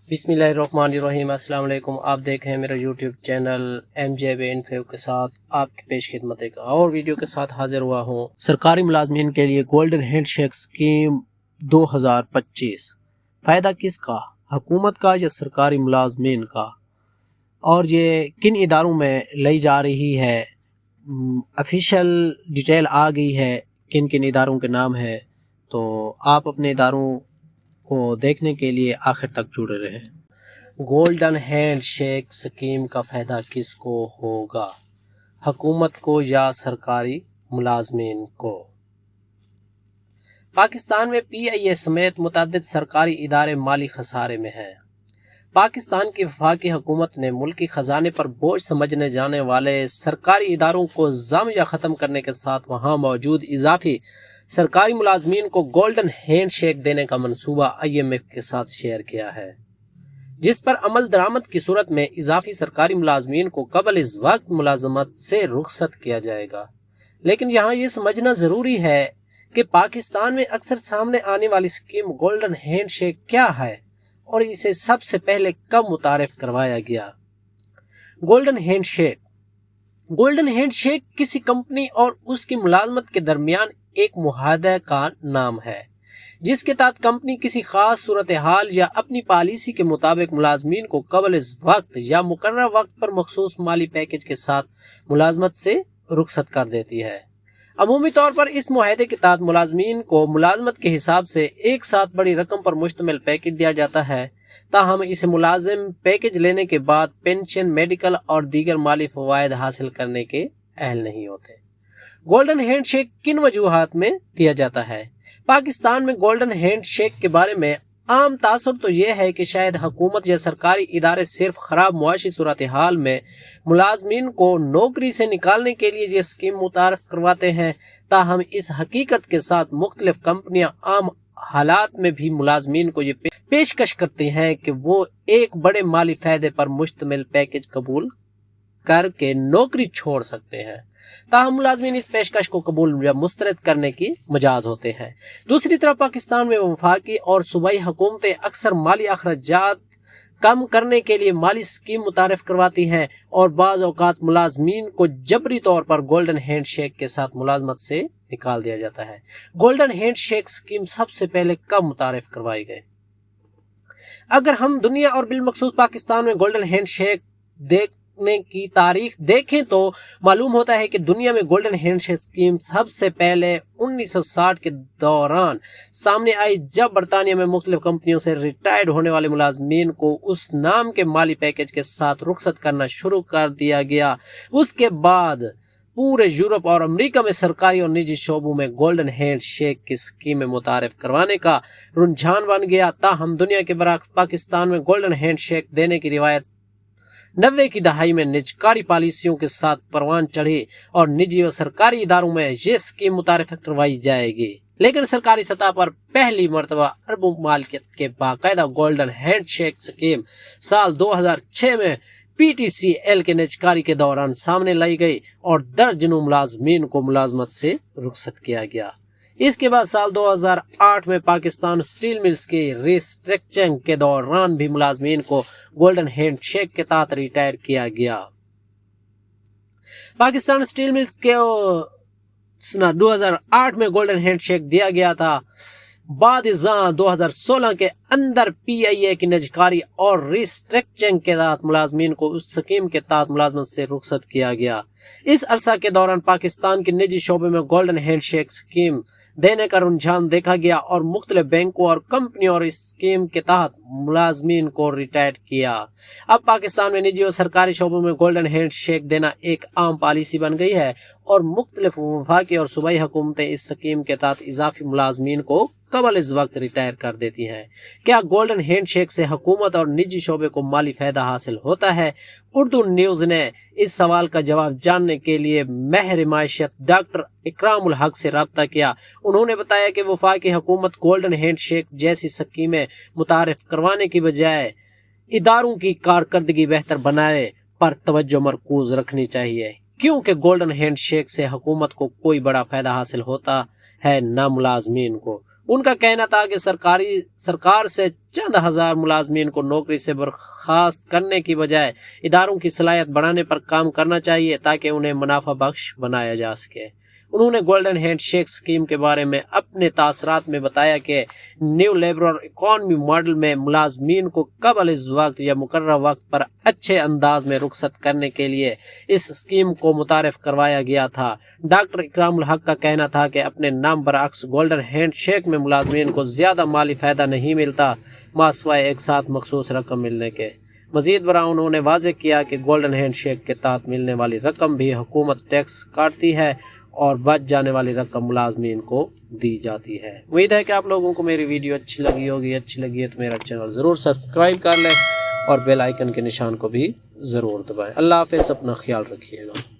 बिस्मिल्लाहिर्रहमानिर्रहीम। अस्सलाम वालेकुम। आप देख रहे हैं मेरा यूट्यूब चैनल MJB इन्फो के साथ आपकी पेश खिदमत एक और वीडियो के साथ हाजिर हुआ हूँ। सरकारी मुलाजमीन के लिए गोल्डन हैंडशेक स्कीम 2025, फ़ायदा किसका, हुकूमत का या सरकारी मुलाजमीन का, और ये किन इदारों में लाई जा रही है, ऑफिशियल डिटेल आ गई है, किन किन इदारों के नाम है। तो आप अपने इदारों को देखने के लिए आखिर तक जुड़े रहें। गोल्डन हैंडशेक स्कीम का फ़ायदा किसको होगा, हुकूमत को या सरकारी मुलाजमीन को। पाकिस्तान में PIA समेत मुतअद्दिद सरकारी इदारे माली खसारे में हैं। पाकिस्तान की वफाकी हुकूमत ने मुल्की ख़जाने पर बोझ समझने जाने वाले सरकारी इदारों को ज़म या ख़त्म करने के साथ वहाँ मौजूद इजाफी सरकारी मुलाजमीन को गोल्डन हैंडशेक देने का मनसूबा IMF के साथ शेयर किया है, जिस पर अमल दरामद की सूरत में इजाफी सरकारी मुलाजमीन को कबल इस वक्त मुलाजमत से रुखसत किया जाएगा। लेकिन यहाँ ये समझना ज़रूरी है कि पाकिस्तान में अक्सर सामने आने वाली स्कीम गोल्डन हैंडशेक क्या है और इसे सबसे पहले कब मुतारिफ करवाया गया। गोल्डन हैंडशेक किसी कंपनी और उसकी मुलाजमत के दरमियान एक मुआहदा का नाम है, जिसके तहत कंपनी किसी खास सूरत हाल या अपनी पॉलिसी के मुताबिक मुलाजमीन को कबल इस वक्त या मुकर्रर वक्त पर मखसूस माली पैकेज के साथ मुलाजमत से रुखसत कर देती है। अमूमी तौर पर इस मुआहदे के तहत मुलाजमीन को मुलाजमत के हिसाब से एक साथ बड़ी रकम पर मुश्तमिल पैकेज दिया जाता है, ताहम इसे मुलाजिम पैकेज लेने के बाद पेंशन, मेडिकल और दीगर माली फ़वाइद हासिल करने के अहल नहीं होते। गोल्डन हैंडशेक किन वजूहात में दिया जाता है। पाकिस्तान में गोल्डन हैंडशेक के बारे में आम तासुर तो यह है कि शायद हुकूमत या सरकारी इदारे सिर्फ ख़राब मुआशी सूरत हाल में मुलाजमीन को नौकरी से निकालने के लिए ये स्कीम मुतारफ़ करवाते हैं, ताहम इस हकीकत के साथ मुख्तलिफ कंपनियां आम हालात में भी मुलाजमीन को ये पेशकश करती हैं कि वो एक बड़े माली फ़ायदे पर मुश्तमिल पैकेज कबूल करके नौकरी छोड़ सकते हैं, ताहम मुलाजमीन इस पेशकश को कबूल या मुस्तरद करने की मजाज होते हैं। दूसरी तरफ पाकिस्तान में वफाकी और सूबाई हुकूमतें अक्सर माली अखराजात कम करने के लिए माली स्कीम मुतारिफ करवाती हैं और बाज़ औक़ात मुलाजमीन को जबरी तौर पर गोल्डन हैंडशेक के साथ मुलाजमत से निकाल दिया जाता है। गोल्डन हैंडशेक स्कीम सबसे पहले कब मुतारिफ करवाई गई। अगर हम दुनिया और बिलमखसूस पाकिस्तान में गोल्डन हैंडशेक देखने की तारीख देखें तो मालूम होता है कि दुनिया में गोल्डन हैंडशेक स्कीम सबसे पहले 1960 के दौरान सामने आई, जब बरतानिया में मुख्तलिफ कंपनियों से रिटायर्ड होने वाले मुलाजमीन को उस नाम के माली पैकेज के साथ रुखसत करना शुरू कर दिया गया। उसके बाद पूरे यूरोप और अमेरिका में सरकारी और निजी शोबों में गोल्डन हैंडशेक की स्कीमें मुतारिफ करवाने का रुझान बन गया। ताहम दुनिया के बरअक्स पाकिस्तान में गोल्डन हैंडशेक देने की रिवायत 90 की दहाई में निजकारी पॉलिसियों के साथ परवान चढ़ी और निजी और सरकारी इदारों में ये स्कीम मुतारिफ करवाई जाएगी। लेकिन सरकारी सतह पर पहली मरतबा अरबों मालिकियत के बाकायदा गोल्डन हैंडशेक स्कीम साल 2006 में PTCL के निजकारी के दौरान सामने लाई गई और दर्जनों मुलाजमीन को मुलाजमत से रुखसत किया गया। इसके बाद साल 2008 में पाकिस्तान स्टील मिल्स की रिस्ट्रक्चरिंग के दौरान भी मुलाजमीन को गोल्डन हैंडशेक के तहत रिटायर किया गया। पाकिस्तान स्टील मिल्स के 2008 में गोल्डन हैंडशेक दिया गया था। बाद 2016 के अंदर PIA की निजकारी और रिस्ट्रक्चरिंग के तहत मुलाजमीन को उस स्कीम के तहत मुलाजमत से रुखसत किया गया। इस अरसा के दौरान पाकिस्तान के निजी शोबे में गोल्डन हैंडशेक स्कीम देने का रुझान देखा गया और मुख्तलिफ बैंकों और कंपनियों और इस स्कीम के तहत मुलाजमीन को रिटायर किया। अब पाकिस्तान में निजी और सरकारी शोबों में गोल्डन हैंडशेक देना एक आम पॉलिसी बन गई है और मुख्तलिफ वफाकी और सूबाई हुकूमतें इस स्कीम के तहत इजाफी मुलाजमीन को कबल इस वक्त रिटायर कर देती हैं। क्या गोल्डन हैंडशेक से हुकूमत और निजी शोबे को माली फ़ायदा हासिल होता है? उर्दू न्यूज़ ने इस सवाल का जवाब जानने के लिए महर माशियत डॉक्टर इकरामुल हक से रब्ता किया। उन्होंने बताया कि वफाकी हुकूमत गोल्डन हैंडशेक जैसी स्कीमें मुतारिफ करवाने की बजाय इदारों की कारकर्दगी बेहतर बनाए पर तवज्जो मरकूज रखनी चाहिए, क्योंकि गोल्डन हैंडशेक से हुकूमत को कोई बड़ा फ़ायदा हासिल होता है न मुलाजमीन को। ان کا کہنا تھا کہ سرکار سے چند ہزار ملازمین کو نوکری سے برخاست کرنے کی بجائے اداروں کی صلاحیت بڑھانے پر کام کرنا چاہیے تاکہ انہیں منافع بخش بنایا جا سکے۔ انہوں نے گولڈن ہینڈ شیک اسکیم کے بارے میں اپنے تاثرات میں بتایا کہ نیو لیبرل اکانومی ماڈل میں ملازمین کو قبل از وقت یا مقررہ وقت پر اچھے انداز میں رخصت کرنے کے لیے اس اسکیم کو متعارف کروایا گیا تھا۔ ڈاکٹر اکرام الحق کا کہنا تھا کہ اپنے نام برعکس گولڈن ہینڈ شیک میں ملازمین کو زیادہ مالی فائدہ نہیں ملتا ماسوائے ایک ساتھ مخصوص رقم ملنے کے۔ مزید برآں انہوں نے واضح کیا کہ گولڈن ہینڈ شیک کے تحت ملنے والی رقم بھی حکومت ٹیکس کاٹتی ہے اور بچ جانے والی رقم ملازمین کو دی جاتی ہے۔ امید ہے کہ آپ لوگوں کو میری ویڈیو اچھی لگی ہوگی۔ اچھی لگی ہے تو میرا چینل ضرور سبسکرائب کر لیں اور بیل آئیکن کے نشان کو بھی ضرور دبائیں۔ اللہ حافظ، اپنا خیال رکھیے گا۔